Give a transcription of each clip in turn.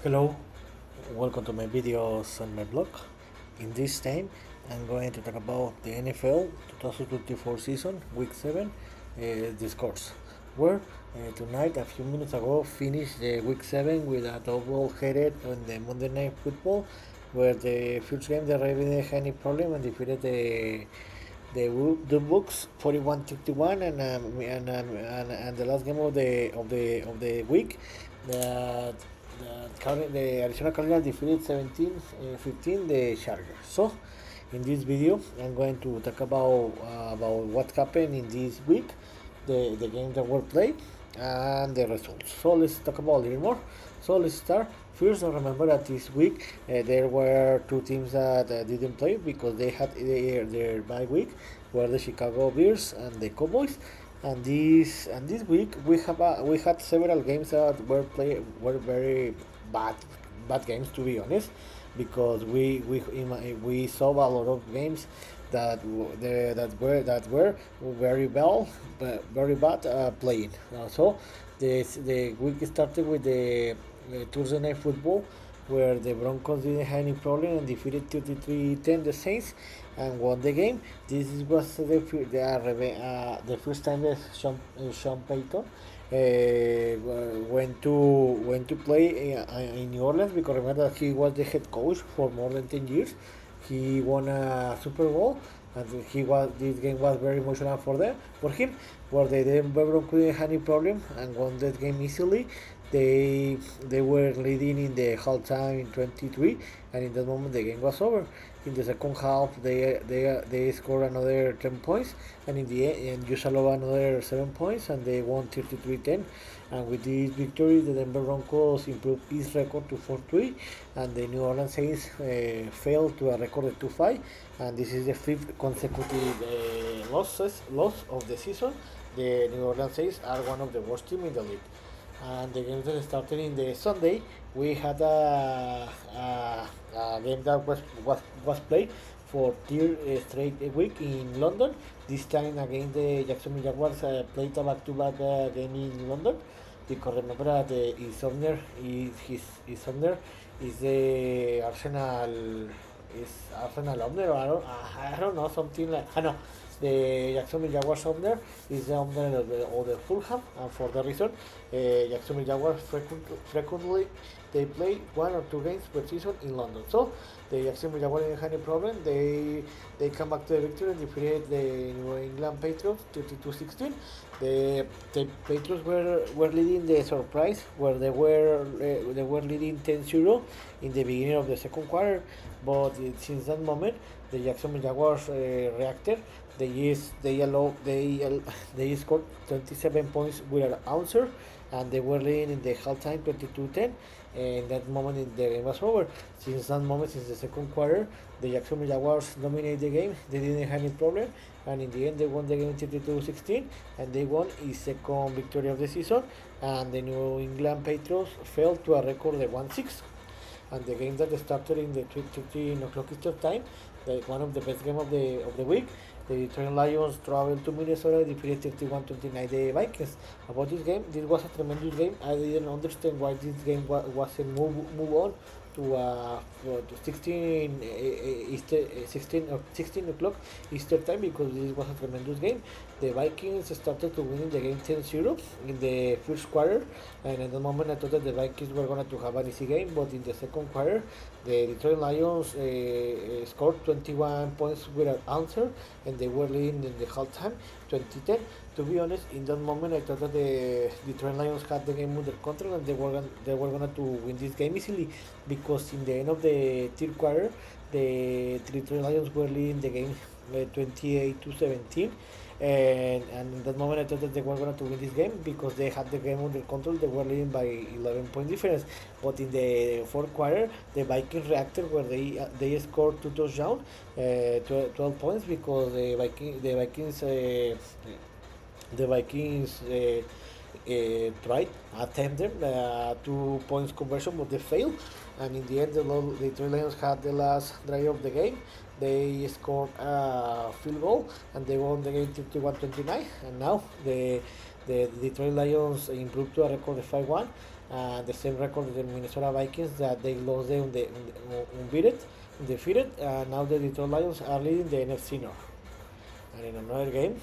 Hello, welcome to my videos on my blog. In this time, I'm going to talk about the NFL 2024 season, Week 7, the scores. Where tonight, a few minutes ago, finished the Week 7 with a double-headed on the Monday Night Football, where the first game the Ravens didn't have any problem and defeated the Bucks 41-31, and the last game of the week, the the Arizona Cardinals defeated 17-15 the Chargers. So in this video I'm going to talk about what happened in this week, the games that were played, and the results. So let's talk about a little more. So let's start. First, I remember that this week there were two teams that didn't play because they had their bye week, were the Chicago Bears and the Cowboys. And this week we had several games that were very bad games, to be honest, because we saw a lot of games that were very bad playing. So the week started with the Thursday night football, where the Broncos didn't have any problem and defeated 33-10 the Saints and won the game. This was the first time that Sean Payton went to play in New Orleans, because remember that he was the head coach for more than 10 years. He won a Super Bowl, and this game was very emotional for him, where the Denver Broncos didn't have any problem and won that game easily. They were leading in the halftime in 23, and in that moment the game was over. In the second half, they scored another 10 points, and in the end, and Jusalova another 7 points, and they won 33-10. And with this victory, the Denver Broncos improved its record to 4-3, and the New Orleans Saints fell to a record of 2-5, and this is the fifth consecutive loss of the season. The New Orleans Saints are one of the worst teams in the league. And the games that started in the Sunday, we had a game that was played for third straight week in London. This time against the Jacksonville Jaguars, played a back-to-back game in London, because remember that his owner is the Arsenal owner, or I don't know, something like, I know the Jacksonville Jaguars owner is the owner of the Fulham, and for that reason, Jacksonville Jaguars frequently they play one or two games per season in London. So the Jacksonville Jaguars didn't have any problem. They come back to the victory and defeated the New England Patriots 32-16. The Patriots were leading the surprise, where they were leading 10-0 in the beginning of the second quarter, but since that moment the Jacksonville Jaguars reacted. They scored 27 points with an answer, and they were leading in the halftime 22-10. And that moment in the game was over. Since that moment, since the second quarter, the Jacksonville Jaguars dominated the game. They didn't have any problem, and in the end, they won the game 32-16, and they won a second victory of the season. And the New England Patriots fell to a record of 1-6. And the game that started in the 13 o'clock Eastern time, one of the best games of the week. The Detroit Lions traveled to Minnesota, defeated 31-29 the Vikings. About this game, this was a tremendous game. I didn't understand why this game wasn't move on to 16 o'clock Eastern time, because this was a tremendous game. The Vikings started to win the game 10-0 in the first quarter, and at the moment I thought that the Vikings were going to have an easy game, but in the second quarter the Detroit Lions scored 21 points without answer, and they were leading in the halftime 2010. To be honest, in that moment I thought that the Detroit Lions had the game under control, and they were going to win this game easily, because in the end of the third quarter the Detroit Lions were leading the game 28-17. And in that moment I thought that they were going to win this game, because they had the game under control. They were leading by 11 point difference, but in the fourth quarter the Vikings reacted, where they scored two touchdowns, 12 points, because the Vikings tried attempted 2 points conversion, but they failed. And in the end, the Detroit Lions had the last drive of the game. They scored a field goal, and they won the game 31-29. And now the Detroit Lions improved to a record of 5-1, The same record as the Minnesota Vikings that they lost them unbeaten, defeated. Now the Detroit Lions are leading the NFC North. And in another game,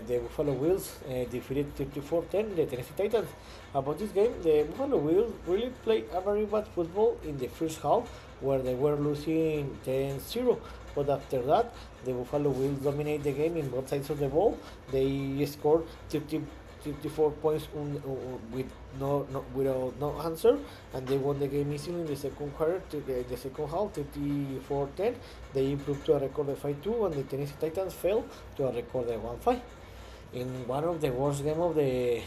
the Buffalo Bills defeated 34-10 the Tennessee Titans. About this game, the Buffalo Bills really played a very bad football in the first half, where they were losing 10-0. But after that, the Buffalo Bills dominated the game in both sides of the ball. They scored 54 points with without no answer, and they won the game easily in the second quarter. The second half, 34-10. They improved to a record of 5-2, and the Tennessee Titans fell to a record of 1-5. In one of the worst games of the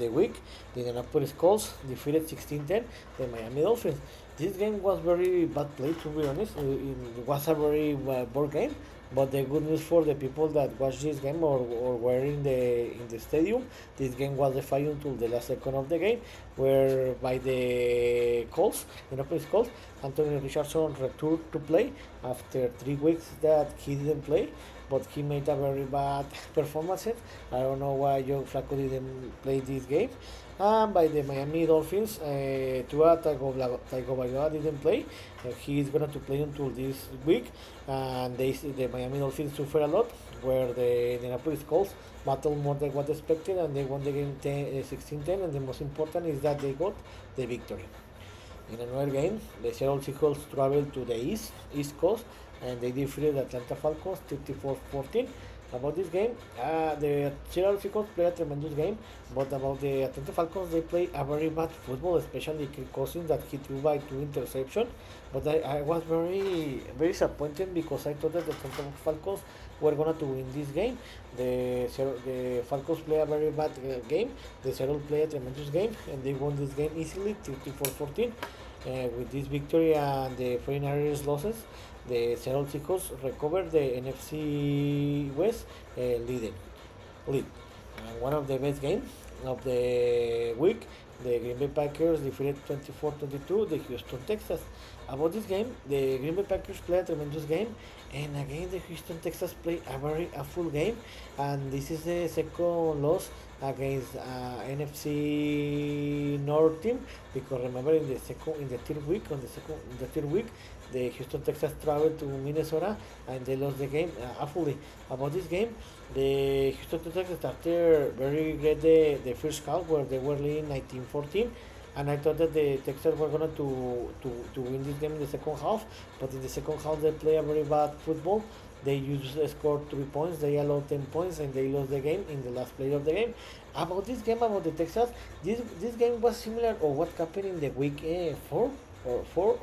week, the Indianapolis Colts defeated 16-10 the Miami Dolphins. This game was very bad play, to be honest. It was a very bored game. But the good news for the people that watched this game or were in the stadium, this game was defined until the last second of the game, where by the Colts, the Indianapolis Colts, Anthony Richardson returned to play after 3 weeks that he didn't play, but he made a very bad performance. I don't know why Joe Flacco didn't play this game. And by the Miami Dolphins, Tua Tagovailoa didn't play. He is going to play until this week, and the Miami Dolphins suffer a lot, where the Indianapolis Colts battled more than what expected, and they won the game 16-10. And the most important is that they got the victory. In another game, the Seattle Seahawks traveled to the East Coast, and they defeated Atlanta Falcons 34-14. About this game, the Seattle Seahawks play a tremendous game, but about the Atlanta Falcons, they play a very bad football, especially Kirk Cousins that he threw by 2 interceptions. But I was very very disappointed because I thought that the Atlanta Falcons were going to win this game. The Falcons play a very bad game. The Seattle play a tremendous game, and they won this game easily, 34-14. With this victory and the 49ers losses, the Seattle Seahawks recovered the NFC West lead. One of the best games of the week, the Green Bay Packers defeated 24-22 the Houston Texans. About this game, the Green Bay Packers played a tremendous game, and again the Houston Texans played a full game, and this is the second loss against NFC North team, because remember in the third week the Houston Texans traveled to Minnesota and they lost the game fully. About this game, the Houston Texans started very great the first half, where they were leading 19-14, and I thought that the Texans were going to win this game in the second half, but in the second half they play a very bad football. They scored 3 points, they allowed 10 points, and they lost the game in the last play of the game. About this game, about the Texans, this game was similar to what happened in the week 4 for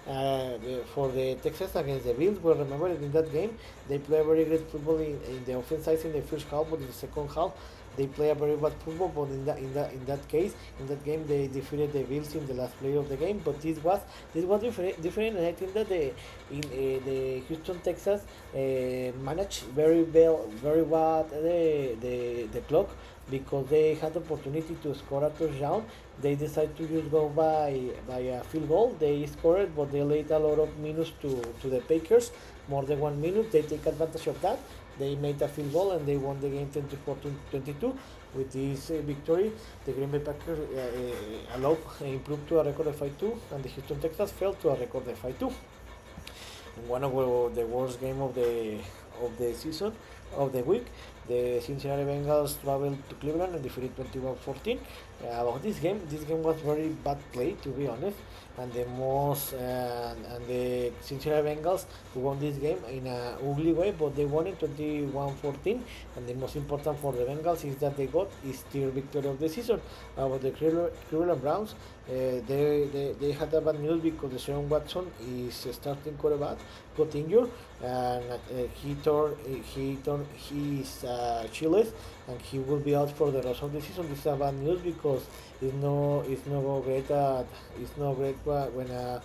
the Texans against the Bills. Where remember in that game they play a very great football in the offense side in the first half, but in the second half they play a very bad football. But in that game they defeated the Bills in the last play of the game. But this was different, and I think that the Houston Texans managed very well the clock, because they had the opportunity to score a touchdown. They decided to just go by a field goal. They scored, but they laid a lot of minutes to the Packers, more than 1 minute. They take advantage of that. They made a field goal and they won the game 24-22. With this victory, the Green Bay Packers improved to a record of 5-2, and the Houston Texans fell to a record of 5-2. In one of the worst game of the season, of the week, the Cincinnati Bengals traveled to Cleveland and defeated 21-14. About this game was very bad play, to be honest, and the Cincinnati Bengals won this game in a ugly way, but they won it 21-14. And the most important for the Bengals is that they got his third victory of the season. About the Cleveland Browns, they had a bad news because the Sean Watson is starting quarterback got injured, and he tore his Achilles, and he will be out for the rest of the season. This is a bad news because it's not great when a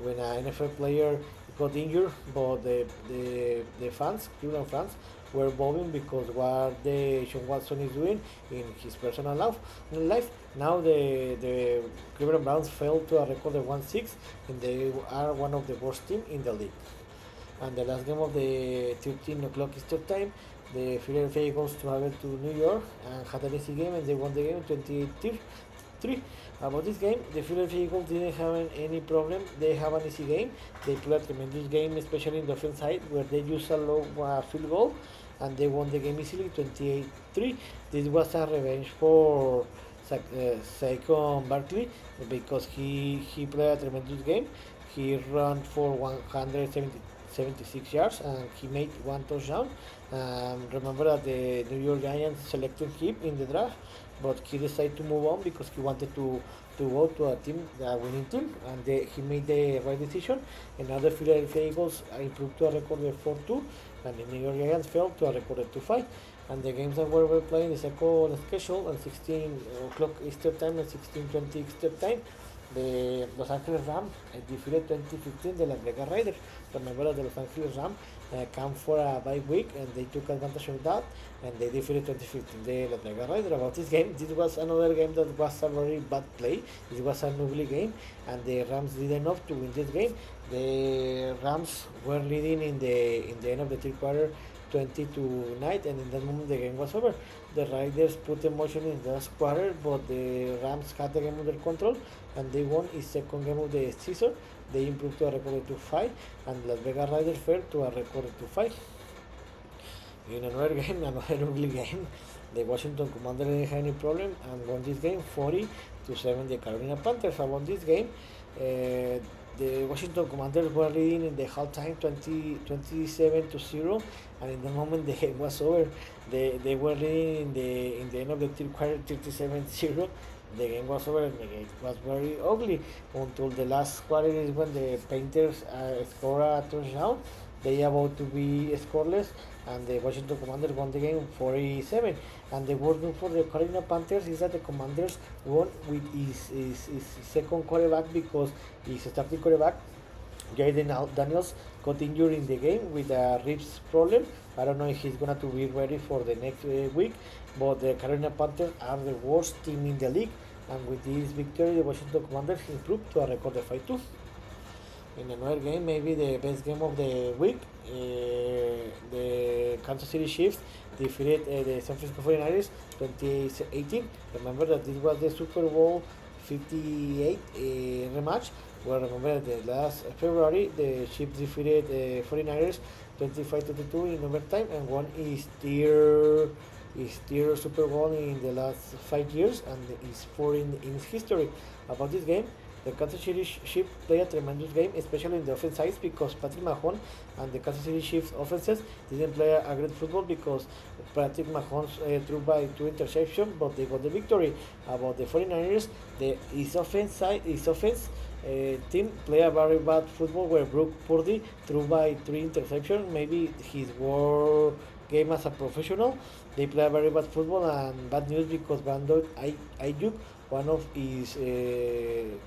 NFL player got injured, but the Cleveland fans, were bobbing because what the Sean Watson is doing in his personal life. Now the Cleveland Browns fell to a record of 1-6, and they are one of the worst teams in the league. And the last game of the 13 o'clock Eastern time, the Philadelphia Eagles traveled to New York and had an easy game, and they won the game 28-3. About this game, the Philadelphia Eagles didn't have any problem. They have an easy game. They played a tremendous game, especially in the offense side, where they used a low field goal, and they won the game easily 28-3. This was a revenge for Saquon Barkley because he played a tremendous game. He ran for 176 yards and he made one touchdown. Remember that the New York Giants selected him in the draft, but he decided to move on because he wanted to go to a winning team, and he made the right decision. And now the Philadelphia Eagles improved to a record of 4-2, and the New York Giants fell to a record of 2-5. And the games that were playing the second schedule at 16 o'clock Eastern time and 16:20 Eastern time. The Los Angeles Rams defeated 2015 the Las Vegas Raiders. Remember that the Los Angeles Rams came for a bye week and they took advantage of that and they defeated 2015 the Las Vegas Raiders. About this game, this was another game that was a very bad play. It was an ugly game and the Rams did enough to win this game. The Rams were leading in the end of the third quarter 20-9, and in that moment the game was over. The Raiders put emotion in the last quarter, but the Rams had the game under control and they won its second game of the season. They improved to a record of 2-5, and Las Vegas Raiders fell to a record of 2-5. In another game, another ugly game, the Washington Commanders didn't have any problem and won this game 40-7. The Carolina Panthers won this game. The Washington Commanders were leading in the halftime 27-0, and in the moment the game was over, they were leading in the end of the third quarter 37-0. The game was over and the game was very ugly until the last quarter is when the Panthers score a touchdown. They about to be scoreless, and the Washington Commanders won the game 47. And the worst news for the Carolina Panthers is that the Commanders won with his second quarterback because his starting quarterback Jaden Daniels got injured in the game with a ribs problem. I don't know if he's gonna to be ready for the next week, but the Carolina Panthers are the worst team in the league, and with this victory, the Washington Commanders improved to a record of 5-2. In another game, maybe the best game of the week, the Kansas City Chiefs defeated the San Francisco 49ers 2018. Remember that this was the Super Bowl 58 rematch, where remember that last February the Chiefs defeated the 49ers 25-22 in overtime and won his third Super Bowl in the last 5 years and is fourth in his history. About this game, the Kansas City Chiefs played a tremendous game, especially in the offense side, because Patrick Mahomes and the Kansas City Chiefs offenses didn't play a great football because Patrick Mahomes threw by 2 interceptions, but they got the victory. About the 49ers, his offense team play a very bad football where Brock Purdy threw by 3 interceptions, maybe his worst game as a professional. They play a very bad football, and bad news because Brandon Ayuk, one of his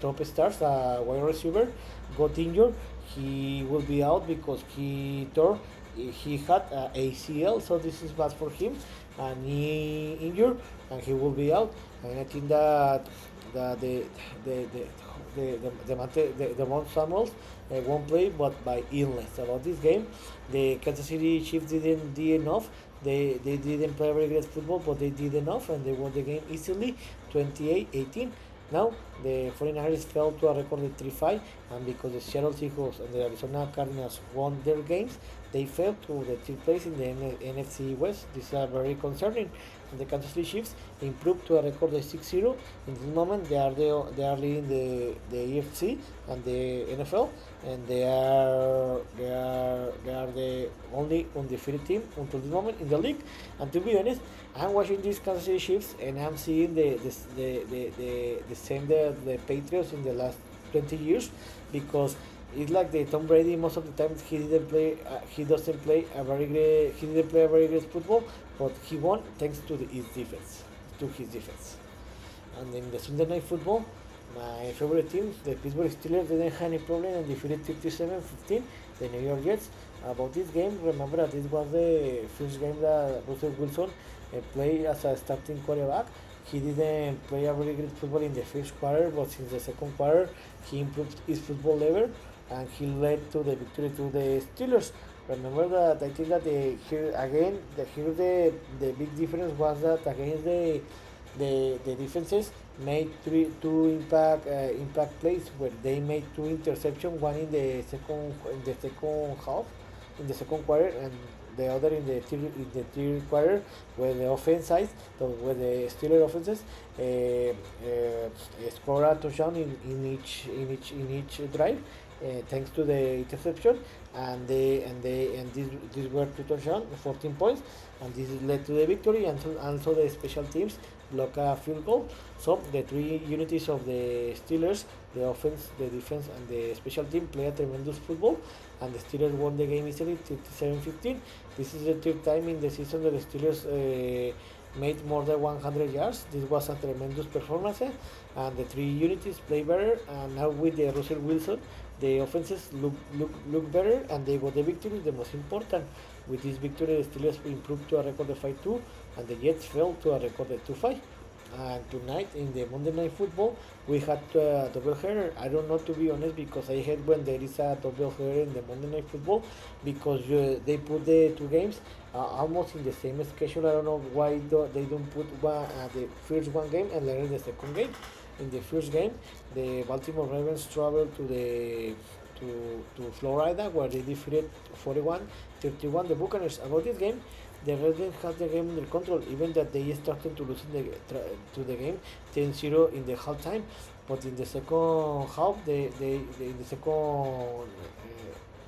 top stars, a wide receiver, got injured. He will be out because he had a ACL, so this is bad for him, and he injured, and he will be out. And I think that the Mount Samuels won't play, but by illness. About this game, the Kansas City Chiefs didn't do enough. They didn't play very great football, but they did enough, and they won the game easily, 28-18. Now, the 49ers fell to a record of 3-5, and because the Seattle Seahawks and the Arizona Cardinals won their games, they fell to the third place in the NFC West. This is very concerning. And the Kansas City Chiefs improved to a record of 6-0. In this moment, they are leading the AFC and the NFL, and they are the only undefeated team until this moment in the league. And to be honest, I'm watching these Kansas City Chiefs and I'm seeing the same the Patriots in the last 20 years, because it's like the Tom Brady. Most of the time he didn't play. He didn't play a very great football, but he won thanks to his defense. And in the Sunday Night Football, my favorite team, the Pittsburgh Steelers, didn't have any problem and defeated 57-15 the New York Jets. About this game, remember that this was the first game that Russell Wilson played as a starting quarterback. He didn't play a very great football in the first quarter, but since the second quarter, he improved his football level and he led to the victory to the Steelers. Remember that I think that the big difference was that against the defenses made two impact plays where they made two interceptions, one in the second half, in the second quarter, and the other in the third quarter, where the offense side, so where the Steelers offenses score a touchdown in each drive, thanks to the interception, and these were two touchdowns, 14 points, and this led to the victory, and also the special teams block a field goal. So the three unities of the Steelers, the offense, the defense, and the special team, play a tremendous football, and the Steelers won the game easily, 37-15. This is the third time in the season that the Steelers made more than 100 yards. This was a tremendous performance, and the three unities play better. And now with the Russell Wilson, the offenses look better, and they got the victory. The most important, with this victory, the Steelers improved to a record of 5-2, and the Jets fell to a record of 2-5. And tonight in the Monday Night Football, we had a double header. I don't know, to be honest, because I hate when there is a double header in the Monday Night Football, because they put the two games almost in the same schedule. I don't know why they don't put the first one game and later the second game. In the first game, the Baltimore Ravens traveled to Florida, where they defeated 41-31 the Buccaneers. About this game, the Ravens had the game under control, even that they started to lose to the game 10-0 in the halftime. But in the second half, in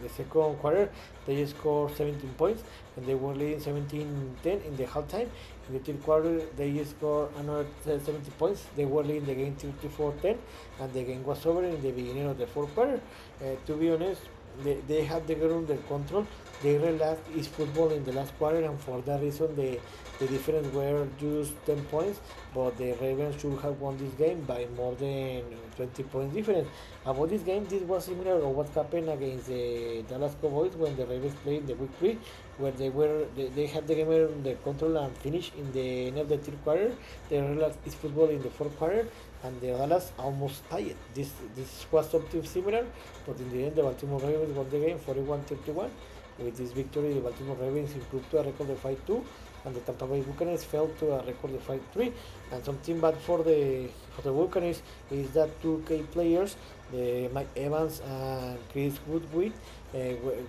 the second quarter, they scored 17 points, and they were leading 17-10 in the halftime. In the third quarter, they scored another 70 points. They were leading the game 34-10, and the game was over in the beginning of the fourth quarter. To be honest, they had the game under control. They relaxed his football in the last quarter, and for that reason, the difference were just 10 points. But the Ravens should have won this game by more than 20 points difference. About this game, this was similar to what happened against the Dallas Cowboys when the Ravens played in the week 3, where they had the game under control and finished in the end of the third quarter. They relaxed his football in the fourth quarter, and the Dallas almost tied. This was something similar, but in the end, the Baltimore Ravens won the game 41-31. With this victory, the Baltimore Ravens improved to a record of 5-2, and the Tampa Bay Buccaneers fell to a record of 5-3. And something bad for the Buccaneers is that two key players, the Mike Evans and Chris Woodward,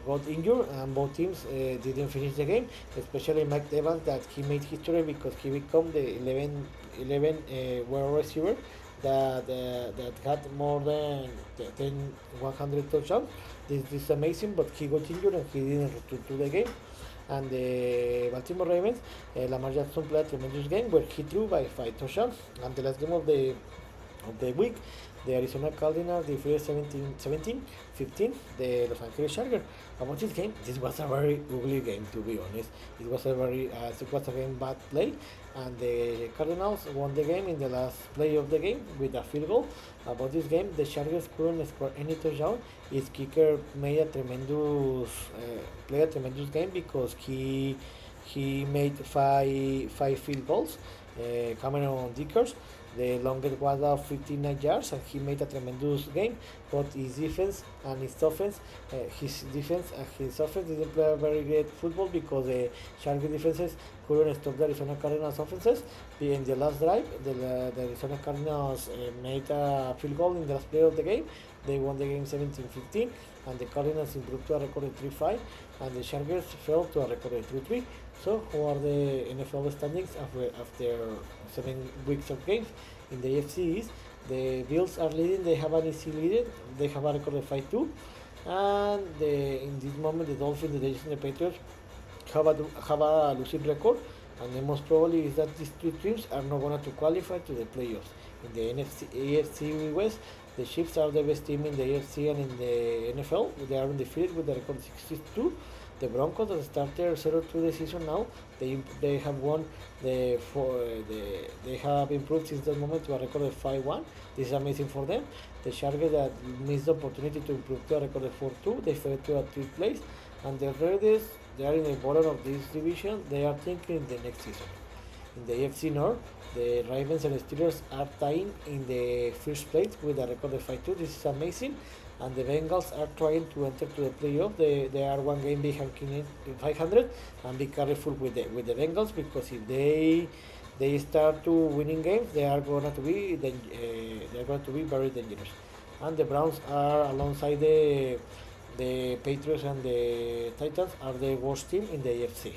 got injured, and both teams didn't finish the game. Especially Mike Evans, that he made history because he became the 11 wide receiver that had more than 100 touchdowns. This is amazing, but he got injured and he didn't return to the game. And the Baltimore Ravens, Lamar Jackson played a tremendous game where he threw by 5 touchdowns. And the last game of the week, the Arizona Cardinals defeated 17-15 the Los Angeles Chargers. About this game, this was a very ugly game, to be honest. It was a game bad play, and the Cardinals won the game in the last play of the game with a field goal. About this game, the Chargers couldn't score any touchdown. His kicker made a tremendous game because he made five field goals. Cameron Dickers, the longest was 59 yards, and he made a tremendous game. But his defense and his offense, didn't play a very great football because the Chargers defenses couldn't stop the Arizona Cardinals offenses. In the last drive, the Arizona Cardinals made a field goal in the last play of the game. They won the game 17-15, and the Cardinals improved to a record of 3-5, and the Chargers fell to a record of 3-3. So, who are the NFL standings after 7 weeks of games? In the AFC East, the Bills are leading. They have an easy lead. They have a record of 5-2, and in this moment, the Dolphins, the Jets, and the Patriots have a losing record. And the most probably is that these two teams are not going to qualify to the playoffs. In the AFC West, the Chiefs are the best team in the AFC and in the NFL. They are undefeated with the record 62. The Broncos, that started 0-2 the season now, they have won they have improved since that moment to a record of 5-1. This is amazing for them. The Chargers, that missed the opportunity to improve to a record of 4-2, they fell to a 3rd place. And the Raiders, they are in the bottom of this division. They are thinking the next season. In the AFC North, the Ravens and Steelers are tying in the first place with a record of 5-2. This is amazing. And the Bengals are trying to enter to the playoff. They are one game behind in 500, and be careful with the Bengals, because if they start to winning games, they are going to be very dangerous. And the Browns are alongside the Patriots and the Titans are the worst team in the AFC,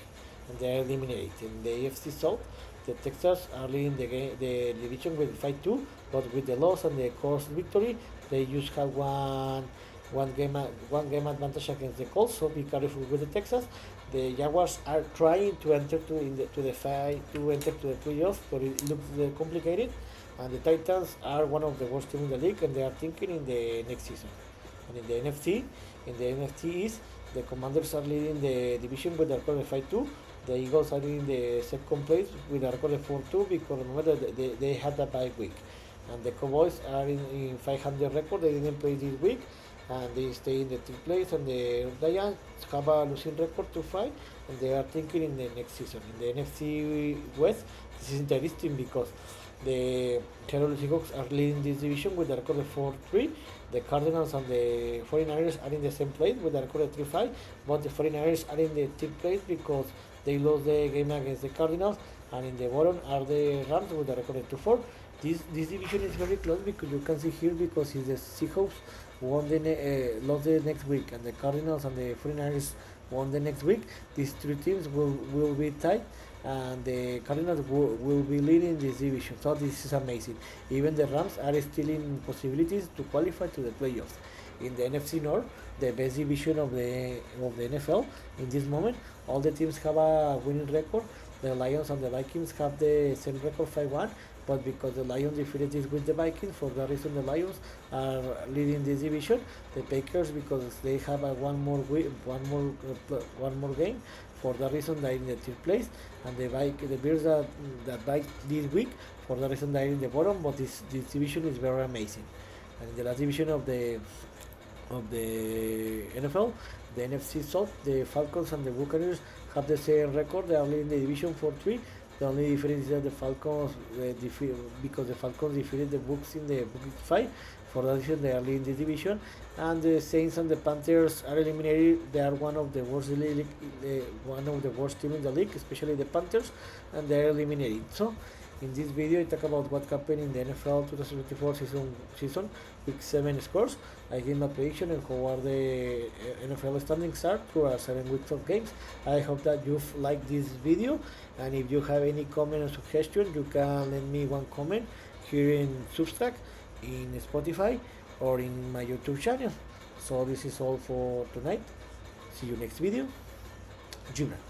and they are eliminated. In the AFC South, the Texans are leading the division with 5-2, but with the loss and the Colts victory, they just have one game advantage against the Colts. So be careful with the Texans. The Jaguars are trying to enter to the playoffs, but it looks complicated. And the Titans are one of the worst teams in the league, and they are thinking in the next season. And in the NFC East, the Commanders are leading the division with a record of 5-2. The Eagles are in the second place with a record of 4-2, because remember they had a bye week. And the Cowboys are in 500 record. They didn't play this week, and they stay in the third place. And the Giants have a losing record 2-5, and they are thinking in the next season. In the NFC West, this is interesting because the Seahawks are leading this division with a record of 4-3. The Cardinals and the 49ers are in the same place with a record of 3-5, but the 49ers are in the third place because they lost the game against the Cardinals, and in the bottom are the Rams with a record of 2-4. This division is very close, because you can see here, because if the Seahawks lost the next week, and the Cardinals and the 49ers won the next week, these three teams will be tied, and the Cardinals will be leading this division. So this is amazing. Even the Rams are still in possibilities to qualify to the playoffs. In the NFC North, the best division of the NFL in this moment, all the teams have a winning record. The Lions and the Vikings have the same record, 5-1, but because the Lions defeated this with the Vikings, for that reason the Lions are leading this division. The Packers, because they have a one more game, for that reason they are in the third place. And the Bears that bite this week, for that reason they are in the bottom. But this division is very amazing. And in the last division of the NFL, the NFC South, the Falcons and the Buccaneers have the same record. They are leading the division 4-3. The only difference is that the Falcons, because the Falcons defeated the Bucs in the Bucs fight, for that reason they are leading the division. And the Saints and the Panthers are eliminated. They are one of the worst teams in the league, especially the Panthers, and they are eliminated. So in this video, I talk about what happened in the NFL 2024 season week 7 scores. I give my prediction and how are the NFL standings are through 7 weeks of games. I hope that you've liked this video, and if you have any comment or suggestion, you can let me one comment here in Substack, in Spotify, or in my YouTube channel. So this is all for tonight. See you next video. Juna.